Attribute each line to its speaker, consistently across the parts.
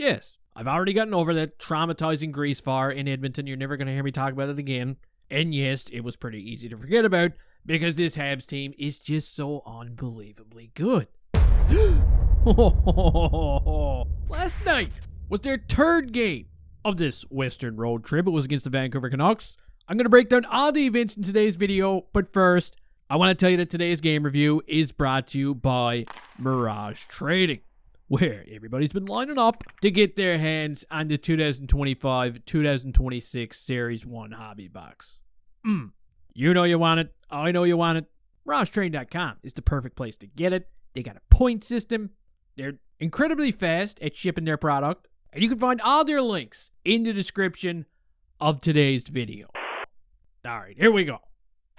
Speaker 1: Yes, I've already gotten over that traumatizing grease fire in Edmonton. You're never going to hear me talk about it again. And yes, it was pretty easy to forget about because this Habs team is just so unbelievably good. Last night was their third game of this Western road trip. It was against the Vancouver Canucks. I'm going to break down all the events in today's video, but first, I want to tell you that today's game review is brought to you by Miraj Trading, where everybody's been lining up to get their hands on the 2025-2026 Series 1 hobby box. You know you want it. I know you want it. MirajTrading.com is the perfect place to get it. They got a point system. They're incredibly fast at shipping their product. And you can find all their links in the description of today's video. Alright, here we go.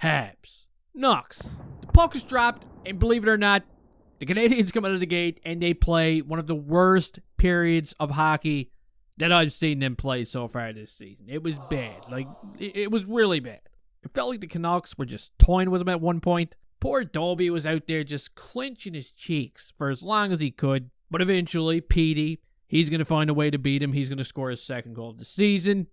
Speaker 1: Habs. Knox. The puck is dropped, and believe it or not, the Canadiens come out of the gate and they play one of the worst periods of hockey that I've seen them play so far this season. It was bad. It was really bad. It felt like the Canucks were just toying with them at one point. Poor Dolby was out there just clenching his cheeks for as long as he could. But eventually, Petey, he's going to find a way to beat him. He's going to score his second goal of the season.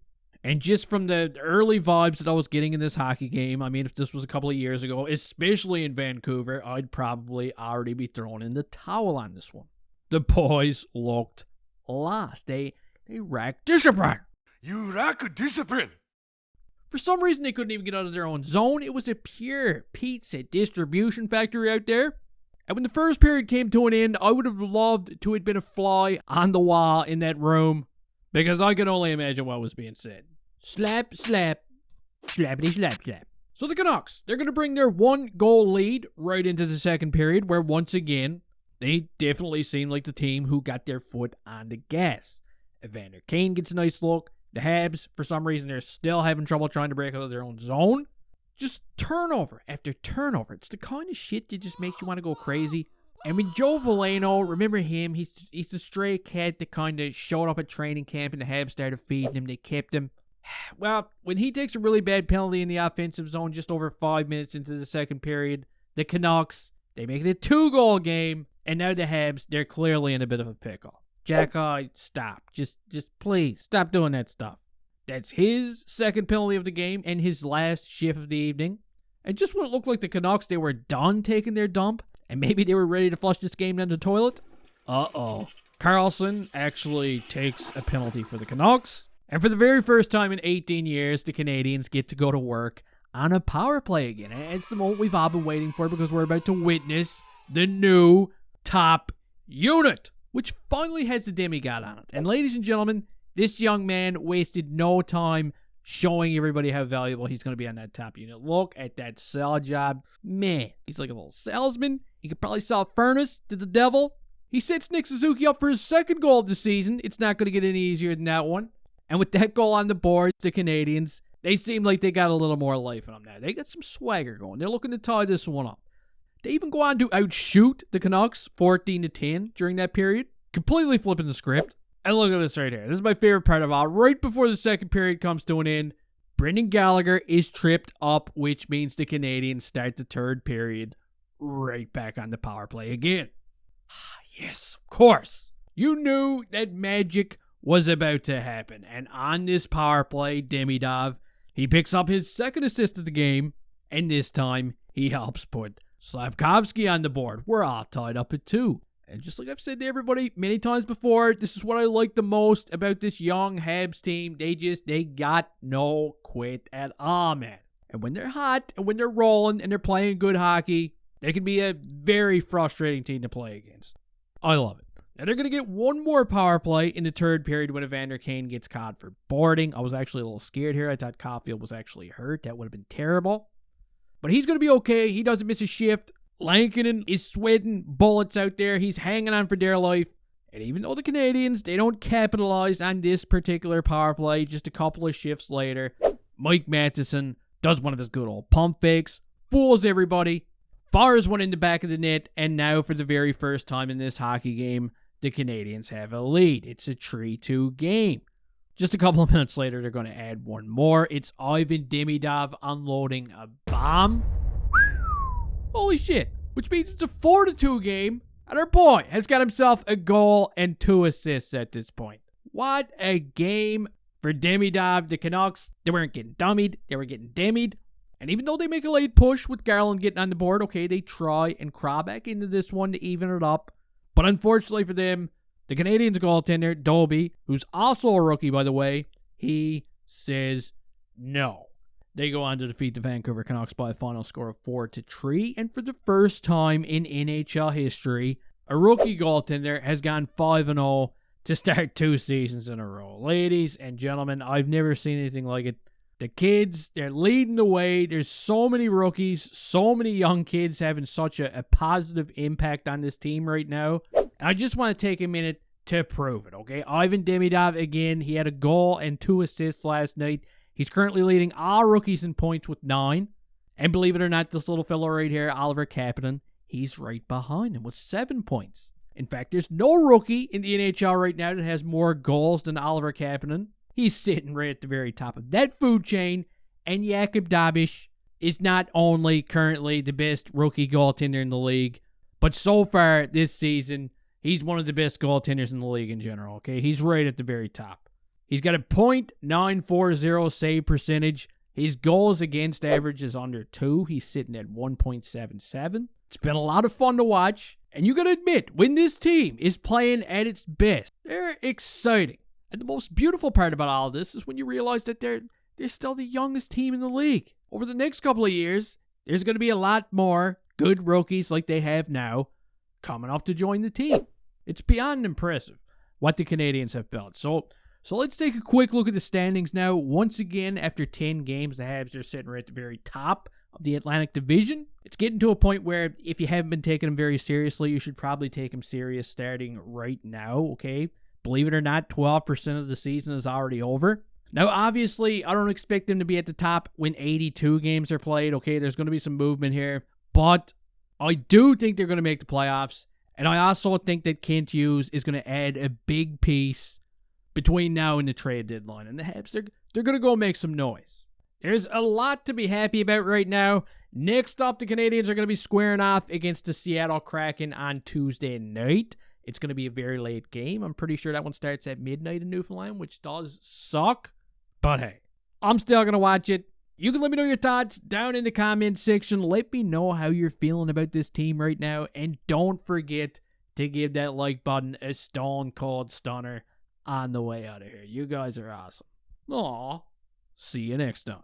Speaker 1: And just from the early vibes that I was getting in this hockey game, I mean, if this was a couple of years ago, especially in Vancouver, I'd probably already be throwing in the towel on this one. The boys looked lost. They lacked discipline.
Speaker 2: You lack discipline.
Speaker 1: For some reason, they couldn't even get out of their own zone. It was a pure pizza distribution factory out there. And when the first period came to an end, I would have loved to have been a fly on the wall in that room, because I could only imagine what was being said. Slap, slap, slappity, slap, slap. So the Canucks, they're going to bring their 1-goal lead right into the second period, where once again, they definitely seem like the team who got their foot on the gas. Evander Kane gets a nice look. The Habs, for some reason, they're still having trouble trying to break out of their own zone. Just turnover after turnover. It's the kind of shit that just makes you want to go crazy. And when Joe Veleno, remember him, he's the stray cat that kind of showed up at training camp and the Habs started feeding him. They kept him. Well, when he takes a really bad penalty in the offensive zone just over 5 minutes into the second period, the Canucks, they make it a 2-goal game. And now the Habs, they're clearly in a bit of a pickle. Jack, stop. Just please, stop doing that stuff. That's his second penalty of the game and his last shift of the evening. And just when it looked like the Canucks, they were done taking their dump, and maybe they were ready to flush this game down the toilet. Carlson actually takes a penalty for the Canucks. And for the very first time in 18 years, the Canadiens get to go to work on a power play again. And it's the moment we've all been waiting for, because we're about to witness the new top unit, which finally has the demigod on it. And ladies and gentlemen, this young man wasted no time showing everybody how valuable he's going to be on that top unit. Look at that sell job. Man, he's like a little salesman. He could probably sell a furnace to the devil. He sets Nick Suzuki up for his second goal of the season. It's not going to get any easier than that one. And with that goal on the board, the Canadiens, they seem like they got a little more life in them now. They got some swagger going. They're looking to tie this one up. They even go on to outshoot the Canucks 14-10 during that period, completely flipping the script. And look at this right here. This is my favorite part of all. Right before the second period comes to an end, Brendan Gallagher is tripped up, which means the Canadiens start the third period right back on the power play again. Yes, of course. You knew that magic was about to happen. And on this power play, Demidov, he picks up his second assist of the game, and this time he helps put Slavkovsky on the board. We're all tied up at 2. And just like I've said to everybody many times before, this is what I like the most about this young Habs team. They got no quit at all, man. And when they're hot, and when they're rolling, and they're playing good hockey, they can be a very frustrating team to play against. I love it. Now they're going to get one more power play in the third period when Evander Kane gets caught for boarding. I was actually a little scared here. I thought Caulfield was actually hurt. That would have been terrible. But he's going to be okay. He doesn't miss a shift. Lankinen is sweating bullets out there. He's hanging on for dear life. And even though the Canadiens, they don't capitalize on this particular power play, just a couple of shifts later, Mike Matheson does one of his good old pump fakes, fools everybody, fires one in the back of the net, and now for the very first time in this hockey game, the Canadiens have a lead. It's a 3-2 game. Just a couple of minutes later, they're going to add one more. It's Ivan Demidov unloading a bomb. Holy shit. Which means it's a 4-2 game, and our boy has got himself a goal and 2 assists at this point. What a game for Demidov. The Canucks, they weren't getting dummied, they were getting demied. And even though they make a late push with Garland getting on the board, okay, they try and crawl back into this one to even it up. But unfortunately for them, the Canadiens goaltender, Dobie, who's also a rookie, by the way, he says no. They go on to defeat the Vancouver Canucks by a final score of 4-3. And for the first time in NHL history, a rookie goaltender has gone 5-0 to start 2 seasons in a row. Ladies and gentlemen, I've never seen anything like it. The kids, they're leading the way. There's so many rookies, so many young kids having such a positive impact on this team right now. I just want to take a minute to prove it, okay? Ivan Demidov, again, he had a goal and 2 assists last night. He's currently leading all rookies in points with 9. And believe it or not, this little fellow right here, Oliver Kapanen, he's right behind him with 7 points. In fact, there's no rookie in the NHL right now that has more goals than Oliver Kapanen. He's sitting right at the very top of that food chain. And Jakub Dabish is not only currently the best rookie goaltender in the league, but so far this season, he's one of the best goaltenders in the league in general, okay? He's right at the very top. He's got a .940 save percentage. His goals against average is under 2. He's sitting at 1.77. It's been a lot of fun to watch. And you got to admit, when this team is playing at its best, they're exciting. And the most beautiful part about all of this is when you realize that they're still the youngest team in the league. Over the next couple of years, there's going to be a lot more good rookies like they have now coming up to join the team. It's beyond impressive what the Canadiens have built. So let's take a quick look at the standings now. Once again, after 10 games, the Habs are sitting right at the very top of the Atlantic Division. It's getting to a point where if you haven't been taking them very seriously, you should probably take them serious starting right now, okay? Believe it or not, 12% of the season is already over. Now, obviously, I don't expect them to be at the top when 82 games are played, okay? There's going to be some movement here. But I do think they're going to make the playoffs. And I also think that Kent Hughes is going to add a big piece between now and the trade deadline. And the Habs, they're going to go make some noise. There's a lot to be happy about right now. Next up, the Canadiens are going to be squaring off against the Seattle Kraken on Tuesday night. It's going to be a very late game. I'm pretty sure that one starts at midnight in Newfoundland, which does suck. But hey, I'm still going to watch it. You can let me know your thoughts down in the comment section. Let me know how you're feeling about this team right now. And don't forget to give that like button a stone cold stunner on the way out of here. You guys are awesome. Aw. See you next time.